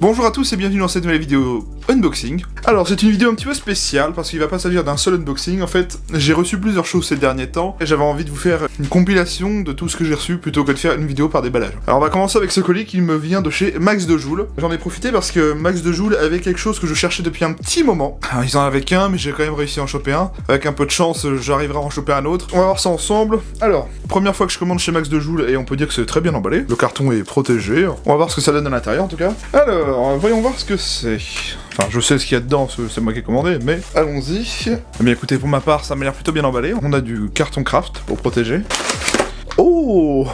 Bonjour à tous et bienvenue dans cette nouvelle vidéo unboxing. Alors c'est une vidéo un petit peu spéciale parce qu'il va pas s'agir d'un seul unboxing. En fait, j'ai reçu plusieurs choses ces derniers temps et j'avais envie de vous faire une compilation de tout ce que j'ai reçu plutôt que de faire une vidéo par déballage. Alors on va commencer avec ce colis qui me vient de chez Max de Joule. J'en ai profité parce que Max de Joule avait quelque chose que je cherchais depuis un petit moment. Alors, ils en avaient qu'un mais j'ai quand même réussi à en choper un. Avec un peu de chance, j'arriverai à en choper un autre. On va voir ça ensemble. Alors, première fois que je commande chez Max de Joule et on peut dire que c'est très bien emballé. Le carton est protégé. On va voir ce que ça donne à l'intérieur en tout cas. Alors, voyons voir ce que c'est. Enfin, je sais ce qu'il y a dedans, c'est moi qui ai commandé, mais allons-y. Eh bien écoutez, pour ma part, ça m'a l'air plutôt bien emballé. On a du carton craft pour protéger. Oh,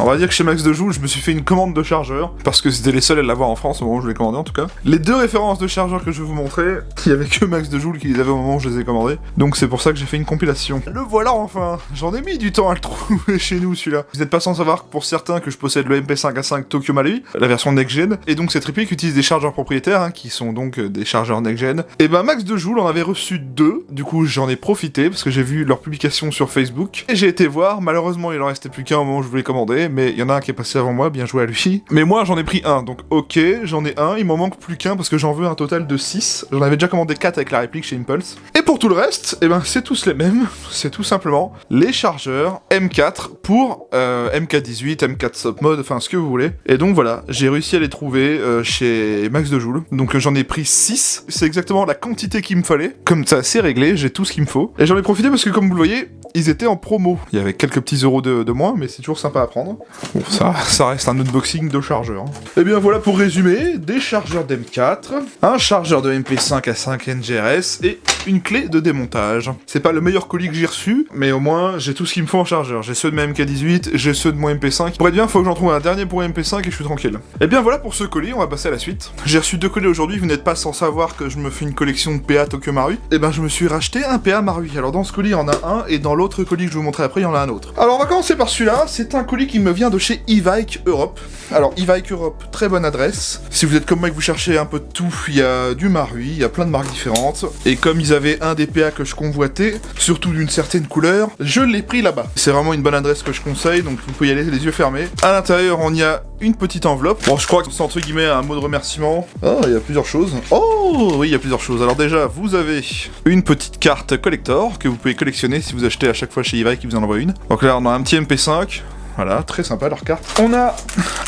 On va dire que chez Max de Joule, je me suis fait une commande de chargeur, parce que c'était les seuls à l'avoir en France au moment où je l'ai commandé en tout cas. Les deux références de chargeurs que je vais vous montrer, il y avait que Max de Joule qui les avait au moment où je les ai commandés, donc c'est pour ça que j'ai fait une compilation. Le voilà enfin. J'en ai mis du temps à le trouver chez nous celui-là. Vous n'êtes pas sans savoir pour certains que je possède le MP5A5 Tokyo Marui, la version next-gen, et donc cette réplique utilise des chargeurs propriétaires, qui sont donc des chargeurs next-gen. Et ben Max de Joule en avait reçu deux, du coup j'en ai profité, parce que j'ai vu leur publication sur Facebook, et j'ai été voir. Malheureusement, il en restait plus qu'un au moment où je voulais commander, mais il y en a un qui est passé avant moi, bien joué à lui. Mais moi, j'en ai pris un, donc ok, j'en ai un, il m'en manque plus qu'un parce que j'en veux un total de 6. J'en avais déjà commandé 4 avec la réplique chez Impulse. Et pour tout le reste, eh ben c'est tous les mêmes, c'est tout simplement les chargeurs M4 pour MK18, M4 Soft Mode, enfin ce que vous voulez. Et donc voilà, j'ai réussi à les trouver chez Max de Joule. Donc j'en ai pris 6, c'est exactement la quantité qu'il me fallait. Comme ça, c'est réglé, j'ai tout ce qu'il me faut. Et j'en ai profité parce que comme vous le voyez, ils étaient en promo. Il y avait quelques petits euros de moins, mais c'est toujours sympa à prendre. Bon, ça reste un unboxing de chargeurs. Et bien voilà pour résumer, des chargeurs d'M4, un chargeur de MP5A5 NGRS et une clé de démontage. C'est pas le meilleur colis que j'ai reçu, mais au moins j'ai tout ce qu'il me faut en chargeur. J'ai ceux de ma MK18, j'ai ceux de mon MP5. Pour être bien, faut que j'en trouve un dernier pour MP5 et je suis tranquille. Et bien voilà pour ce colis, on va passer à la suite. J'ai reçu 2 colis aujourd'hui, vous n'êtes pas sans savoir que je me fais une collection de PA Tokyo Marui. Et ben je me suis racheté un PA Marui. Alors dans ce colis il y en a un, et dans l'autre colis que je vais vous montrer après il y en a un autre. Alors on va commencer par celui-là, c'est un colis qui me vient de chez Evike Europe. Alors Evike Europe, très bonne adresse. Si vous êtes comme moi et que vous cherchez un peu de tout, il y a du Marui, il y a plein de marques différentes. Et comme ils avaient un des PA que je convoitais, surtout d'une certaine couleur, je l'ai pris là-bas. C'est vraiment une bonne adresse que je conseille, donc vous pouvez y aller les yeux fermés. À l'intérieur, on y a une petite enveloppe. Bon, je crois que c'est entre guillemets un mot de remerciement. Oh, il y a plusieurs choses. Oh, oui, il y a plusieurs choses. Alors déjà, vous avez une petite carte collector que vous pouvez collectionner si vous achetez à chaque fois chez Evike, qui vous en envoie une. Donc là, on a un petit MP5. Voilà, très sympa leur carte. On a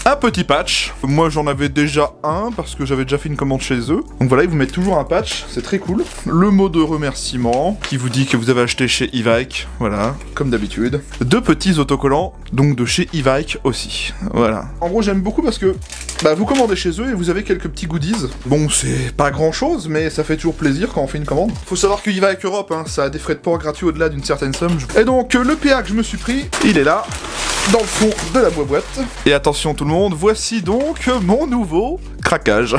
un petit patch. Moi j'en avais déjà un parce que j'avais déjà fait une commande chez eux. Donc voilà, ils vous mettent toujours un patch, c'est très cool. Le mot de remerciement qui vous dit que vous avez acheté chez Evike, voilà, comme d'habitude. 2 petits autocollants, donc de chez Evike aussi. Voilà. En gros j'aime beaucoup parce que vous commandez chez eux et vous avez quelques petits goodies. Bon, c'est pas grand chose, mais ça fait toujours plaisir quand on fait une commande. Faut savoir que Evike Europe, ça a des frais de port gratuits au-delà d'une certaine somme. Et donc le PA que je me suis pris, il est là. Dans le fond de la boîte. Et attention tout le monde, voici donc mon nouveau craquage.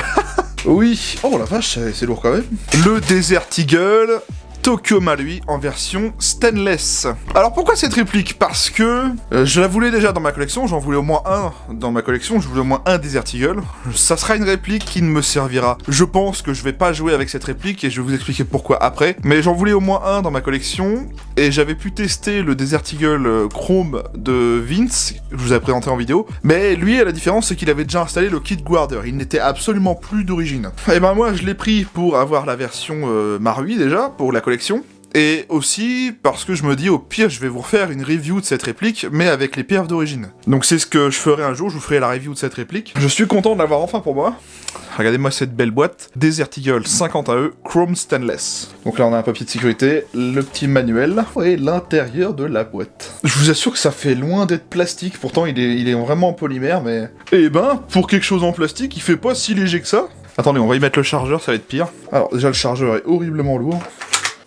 Oui. Oh la vache, c'est lourd quand même. Le Desert Eagle Tokyo Marui en version stainless. Alors pourquoi cette réplique? Parce que je la voulais déjà dans ma collection, j'en voulais au moins un dans ma collection, je voulais au moins un Desert Eagle. Ça sera une réplique qui ne me servira. Je pense que je vais pas jouer avec cette réplique et je vais vous expliquer pourquoi après. Mais j'en voulais au moins un dans ma collection et j'avais pu tester le Desert Eagle Chrome de Vince, que je vous avais présenté en vidéo. Mais lui, la différence, c'est qu'il avait déjà installé le kit Guarder. Il n'était absolument plus d'origine. Et ben moi, je l'ai pris pour avoir la version Marui déjà, pour la collection. Et aussi parce que je me dis au pire je vais vous refaire une review de cette réplique mais avec les perfs d'origine. Donc c'est ce que je ferai un jour, je vous ferai la review de cette réplique. Je suis content de l'avoir enfin pour moi. Regardez-moi cette belle boîte, Desert Eagle 50 AE Chrome Stainless. Donc là on a un papier de sécurité, le petit manuel et l'intérieur de la boîte. Je vous assure que ça fait loin d'être plastique, pourtant il est vraiment en polymère mais... Eh ben, pour quelque chose en plastique, il fait pas si léger que ça. Attendez, on va y mettre le chargeur, ça va être pire. Alors déjà le chargeur est horriblement lourd.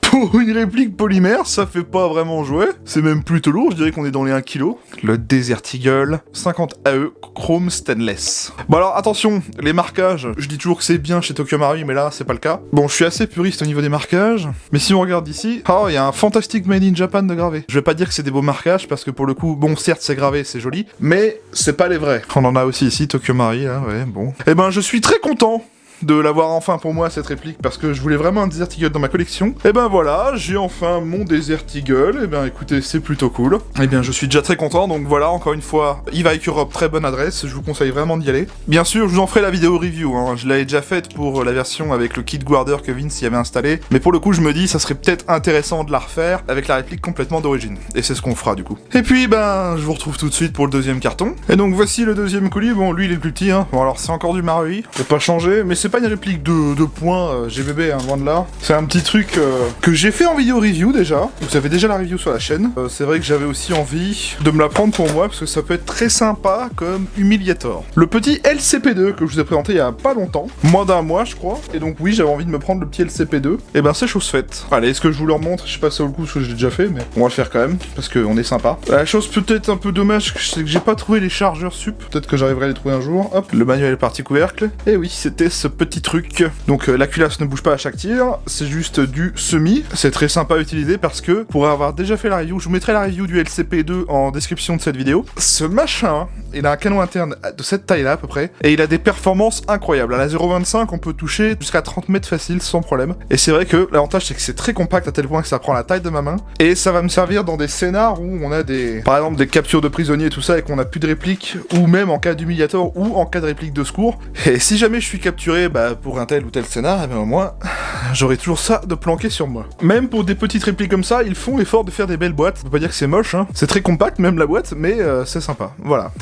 Pour une réplique polymère, ça fait pas vraiment jouer. C'est même plutôt lourd, je dirais qu'on est dans les 1 kg. Le Desert Eagle 50 AE Chrome Stainless. Bon alors attention, les marquages, je dis toujours que c'est bien chez Tokyo Marui, mais là c'est pas le cas. Bon, je suis assez puriste au niveau des marquages, mais si on regarde ici, il y a un Fantastic Made in Japan de gravé. Je vais pas dire que c'est des beaux marquages, parce que pour le coup, bon certes c'est gravé, c'est joli, mais c'est pas les vrais. On en a aussi ici, Tokyo Marui, là, ouais, bon. Eh ben je suis très content de l'avoir enfin pour moi cette réplique parce que je voulais vraiment un Desert Eagle dans ma collection. Et ben voilà, j'ai enfin mon Desert Eagle. Et ben écoutez, c'est plutôt cool. Et bien je suis déjà très content, donc voilà, encore une fois, E-Bike Europe, très bonne adresse, je vous conseille vraiment d'y aller. Bien sûr, je vous en ferai la vidéo review, hein. Je l'avais déjà faite pour la version avec le kit guarder que Vince y avait installé, mais pour le coup je me dis ça serait peut-être intéressant de la refaire avec la réplique complètement d'origine. Et c'est ce qu'on fera du coup. Et puis ben, je vous retrouve tout de suite pour le deuxième carton. Et donc voici le deuxième colis, bon lui il est plus petit, hein. Bon alors c'est encore du Marui, faut pas changer, mais c'est pas une réplique de points GBB, hein, loin de là. C'est un petit truc que j'ai fait en vidéo review déjà, vous avez déjà la review sur la chaîne. C'est vrai que j'avais aussi envie de me la prendre pour moi, parce que ça peut être très sympa comme Humiliator. Le petit LCP2 que je vous ai présenté il y a pas longtemps, moins d'un mois je crois, et donc oui j'avais envie de me prendre le petit LCP2, et ben c'est chose faite. Allez, est-ce que je vous le remontre? Je sais pas si ça vaut le coup parce que j'ai déjà fait, mais on va le faire quand même, parce qu'on est sympa. La chose peut-être un peu dommage, c'est que j'ai pas trouvé les chargeurs sup, peut-être que j'arriverai à les trouver un jour. Hop, le manuel partie couvercle, et oui c'était ce petit truc. Donc la culasse ne bouge pas à chaque tir, c'est juste du semi, c'est très sympa à utiliser parce que pour avoir déjà fait la review, je vous mettrai la review du LCP2 en description de cette vidéo. Ce machin, il a un canon interne de cette taille là à peu près, et il a des performances incroyables. À la 0.25 on peut toucher jusqu'à 30 mètres facile sans problème, et c'est vrai que l'avantage c'est que c'est très compact à tel point que ça prend la taille de ma main, et ça va me servir dans des scénars où on a des, par exemple des captures de prisonniers et tout ça, et qu'on a plus de répliques, ou même en cas d'humiliator, ou en cas de réplique de secours, et si jamais je suis capturé pour un tel ou tel scénar, et bien au moins j'aurai toujours ça de planqué sur moi. Même pour des petites répliques comme ça, ils font l'effort de faire des belles boîtes. On peut pas dire que c'est moche, hein. C'est très compact même la boîte, mais c'est sympa. Voilà.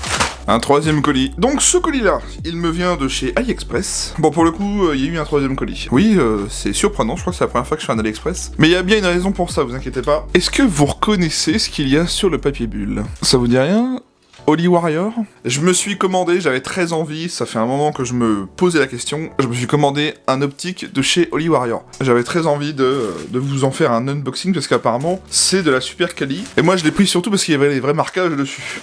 Un troisième colis. Donc ce colis-là, il me vient de chez AliExpress. Bon, pour le coup, il y a eu un troisième colis. Oui, c'est surprenant, je crois que c'est la première fois que je fais un AliExpress. Mais il y a bien une raison pour ça, vous inquiétez pas. Est-ce que vous reconnaissez ce qu'il y a sur le papier bulle? Ça vous dit rien? Holy Warrior. Je me suis commandé, j'avais très envie, ça fait un moment que je me posais la question, je me suis commandé un optique de chez Holy Warrior. J'avais très envie de vous en faire un unboxing parce qu'apparemment c'est de la super quali. Et moi je l'ai pris surtout parce qu'il y avait les vrais marquages dessus.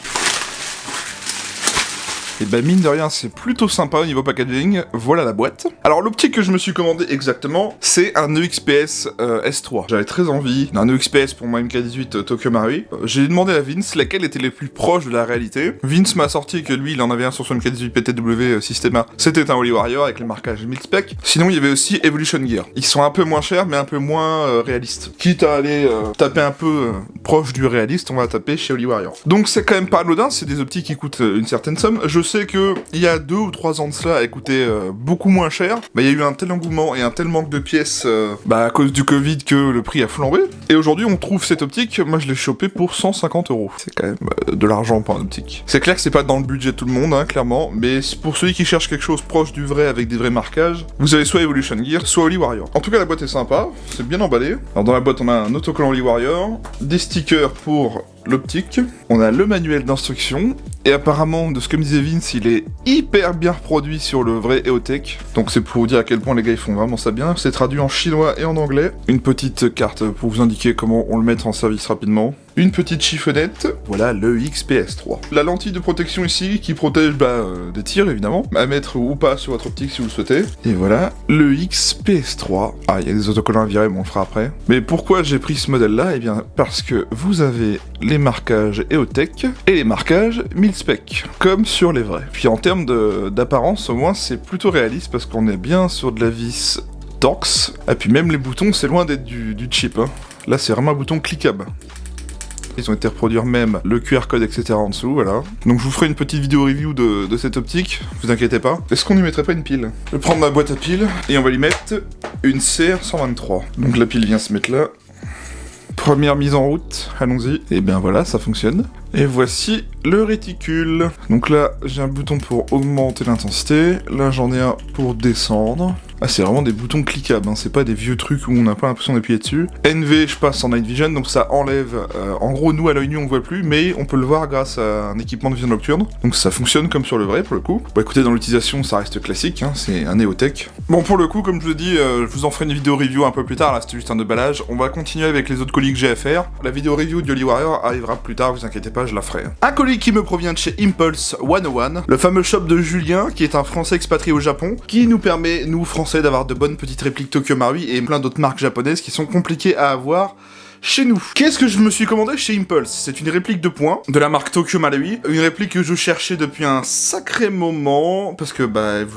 Et bah mine de rien, c'est plutôt sympa au niveau packaging. Voilà la boîte. Alors l'optique que je me suis commandé exactement, c'est un EXPS S3. J'avais très envie d'un EXPS pour ma MK18 Tokyo Marui. J'ai demandé à Vince laquelle était les plus proches de la réalité. Vince m'a sorti que lui, il en avait un sur son MK18 PTW Systema. C'était un Holy Warrior avec le marquage 1000 spec. Sinon, il y avait aussi Evolution Gear. Ils sont un peu moins chers, mais un peu moins réalistes. Quitte à aller taper un peu proche du réaliste, on va taper chez Holy Warrior. Donc c'est quand même pas anodin, c'est des optiques qui coûtent une certaine somme. Je sais que il y a 2 ou 3 ans de cela, elle coûtait beaucoup moins cher. Il y a eu un tel engouement et un tel manque de pièces à cause du Covid que le prix a flambé. Et aujourd'hui, on trouve cette optique. Moi, je l'ai chopée pour 150 €. C'est quand même de l'argent pour une optique. C'est clair que c'est pas dans le budget de tout le monde, hein, clairement. Mais pour ceux qui cherchent quelque chose proche du vrai avec des vrais marquages, vous avez soit Evolution Gear, soit Holy Warrior. En tout cas, la boîte est sympa. C'est bien emballé. Alors dans la boîte, on a un autocollant Holy Warrior, des stickers pour l'optique, on a le manuel d'instruction, et apparemment, de ce que me disait Vince, il est hyper bien reproduit sur le vrai EOTech, donc c'est pour vous dire à quel point les gars ils font vraiment ça bien. C'est traduit en chinois et en anglais, une petite carte pour vous indiquer comment on le met en service rapidement, une petite chiffonnette, voilà le XPS3. La lentille de protection ici, qui protège des tirs évidemment, à mettre ou pas sur votre optique si vous le souhaitez, et voilà le XPS3. Ah, il y a des autocollants à virer, mais on le fera après. Mais pourquoi j'ai pris ce modèle là? Eh bien parce que vous avez les marquages EOTech et les marquages 1000 spec, comme sur les vrais. Puis en termes d'apparence, au moins c'est plutôt réaliste parce qu'on est bien sur de la vis Torx. Et puis même les boutons, c'est loin d'être du cheap, hein. Là c'est vraiment un bouton cliquable. Ils ont été reproduire même le QR code, etc. en dessous, voilà. Donc je vous ferai une petite vidéo review de cette optique, vous inquiétez pas. Est-ce qu'on y mettrait pas une pile? Je vais prendre ma boîte à piles, et on va y mettre une CR123. Donc la pile vient se mettre là. Première mise en route, allons-y. Et bien voilà, ça fonctionne. Et voici le réticule. Donc là, j'ai un bouton pour augmenter l'intensité. Là, j'en ai un pour descendre. Ah, c'est vraiment des boutons cliquables, hein. C'est pas des vieux trucs où on n'a pas l'impression d'appuyer dessus. NV, je passe en Night Vision, donc ça enlève... en gros, nous, à l'œil nu, on voit plus, mais on peut le voir grâce à un équipement de vision nocturne. Donc ça fonctionne comme sur le vrai, pour le coup. Bon, écoutez, dans l'utilisation, ça reste classique, hein. C'est un EOTech. Bon, pour le coup, comme je le dis, je vous en ferai une vidéo review un peu plus tard, là, c'était juste un déballage. On va continuer avec les autres colis que j'ai à faire. La vidéo review de Holy Warrior arrivera plus tard, vous inquiétez pas, je la ferai. Un colis qui me provient de chez Impulse 101, le fameux shop de Julien, qui est un Français expatrié au Japon, qui nous permet, nous, Français, d'avoir de bonnes petites répliques Tokyo Marui et plein d'autres marques japonaises qui sont compliquées à avoir chez nous. Qu'est-ce que je me suis commandé chez Impulse? C'est une réplique de poing de la marque Tokyo Marui, une réplique que je cherchais depuis un sacré moment, parce que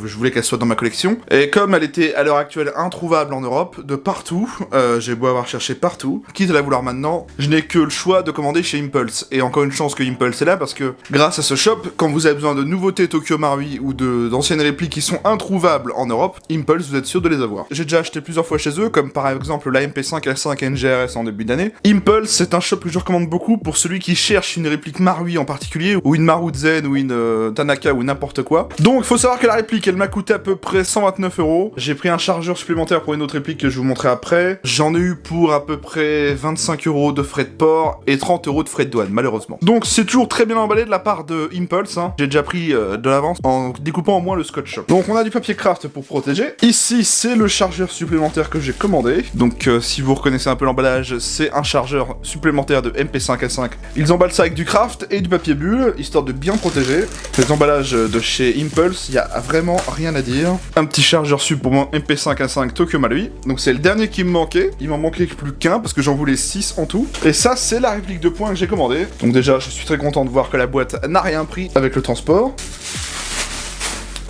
je voulais qu'elle soit dans ma collection, et comme elle était à l'heure actuelle introuvable en Europe, de partout, j'ai beau avoir cherché partout, quitte à la vouloir maintenant, je n'ai que le choix de commander chez Impulse, et encore une chance que Impulse est là, parce que grâce à ce shop, quand vous avez besoin de nouveautés Tokyo Marui ou d'anciennes répliques qui sont introuvables en Europe, Impulse, vous êtes sûr de les avoir. J'ai déjà acheté plusieurs fois chez eux, comme par exemple la MP5 L5 NGRS en début d'année. Impulse, c'est un shop que je recommande beaucoup pour celui qui cherche une réplique Marui en particulier, ou une Maruzen, ou une Tanaka, ou n'importe quoi. Donc, faut savoir que la réplique, elle m'a coûté à peu près 129 €. J'ai pris un chargeur supplémentaire pour une autre réplique que je vous montrerai après. J'en ai eu pour à peu près 25 € de frais de port et 30 € de frais de douane, malheureusement. Donc, c'est toujours très bien emballé de la part de Impulse, hein. J'ai déjà pris de l'avance en découpant au moins le scotch. Donc, on a du papier craft pour protéger. Ici, c'est le chargeur supplémentaire que j'ai commandé. Donc, si vous reconnaissez un peu l'emballage, c'est un chargeur supplémentaire de MP5 L5. Ils emballent ça avec du craft et du papier bulle, histoire de bien protéger. Les emballages de chez Impulse, il y a vraiment rien à dire. Un petit chargeur sup pour mon MP5 A5 Tokyo Marui. Donc c'est le dernier qui me manquait. Il m'en manquait plus qu'un parce que j'en voulais 6 en tout. Et ça, c'est la réplique de poing que j'ai commandée. Donc déjà, je suis très content de voir que la boîte n'a rien pris avec le transport.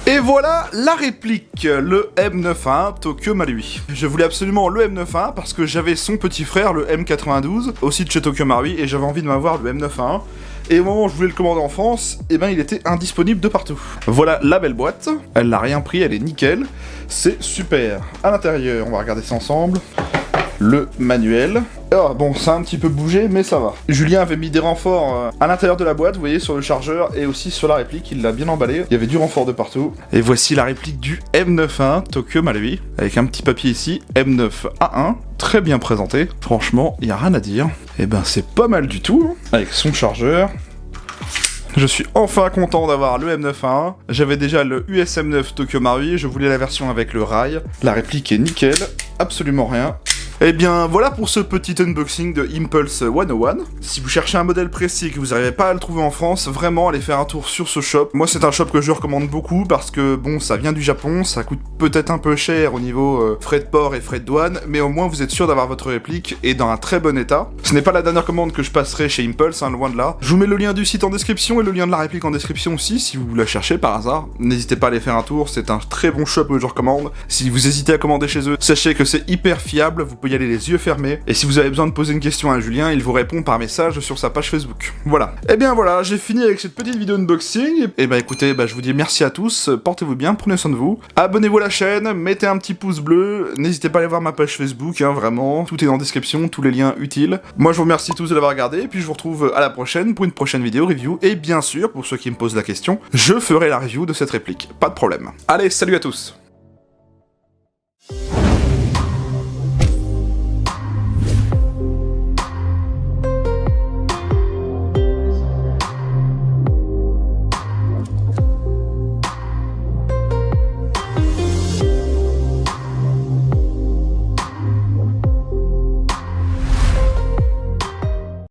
Et voilà la réplique, le M91 Tokyo Marui. Je voulais absolument le M91 parce que j'avais son petit frère, le M92, aussi de chez Tokyo Marui, et j'avais envie de m'avoir le M91. Et au moment où je voulais le commander en France, eh ben il était indisponible de partout. Voilà la belle boîte, elle n'a rien pris, elle est nickel, c'est super. À l'intérieur, on va regarder ça ensemble. Le manuel. Oh, bon, ça a un petit peu bougé, mais ça va. Julien avait mis des renforts à l'intérieur de la boîte, vous voyez, sur le chargeur et aussi sur la réplique, il l'a bien emballé. Il y avait du renfort de partout. Et voici la réplique du M91 Tokyo Marui, avec un petit papier ici, M9A1, très bien présenté. Franchement, il n'y a rien à dire. Et ben, c'est pas mal du tout, avec son chargeur. Je suis enfin content d'avoir le M91. J'avais déjà le USM9 Tokyo Marui, je voulais la version avec le rail. La réplique est nickel, absolument rien. Et bien voilà pour ce petit unboxing de Impulse 101. Si vous cherchez un modèle précis et que vous n'arrivez pas à le trouver en France, vraiment allez faire un tour sur ce shop. Moi c'est un shop que je recommande beaucoup parce que bon, ça vient du Japon, ça coûte peut-être un peu cher au niveau frais de port et frais de douane, mais au moins vous êtes sûr d'avoir votre réplique et dans un très bon état. Ce n'est pas la dernière commande que je passerai chez Impulse, hein, loin de là. Je vous mets le lien du site en description et le lien de la réplique en description aussi si vous la cherchez par hasard. N'hésitez pas à aller faire un tour, c'est un très bon shop que je recommande. Si vous hésitez à commander chez eux, sachez que c'est hyper fiable, vous pouvez y aller les yeux fermés. Et si vous avez besoin de poser une question à Julien, il vous répond par message sur sa page Facebook. Voilà. Et bien voilà, j'ai fini avec cette petite vidéo unboxing. Et bah écoutez, je vous dis merci à tous, portez-vous bien, prenez soin de vous. Abonnez-vous à la chaîne, mettez un petit pouce bleu, n'hésitez pas à aller voir ma page Facebook, hein, vraiment. Tout est en description, tous les liens utiles. Moi je vous remercie tous de l'avoir regardé, et puis je vous retrouve à la prochaine pour une prochaine vidéo review. Et bien sûr, pour ceux qui me posent la question, je ferai la review de cette réplique. Pas de problème. Allez, salut à tous!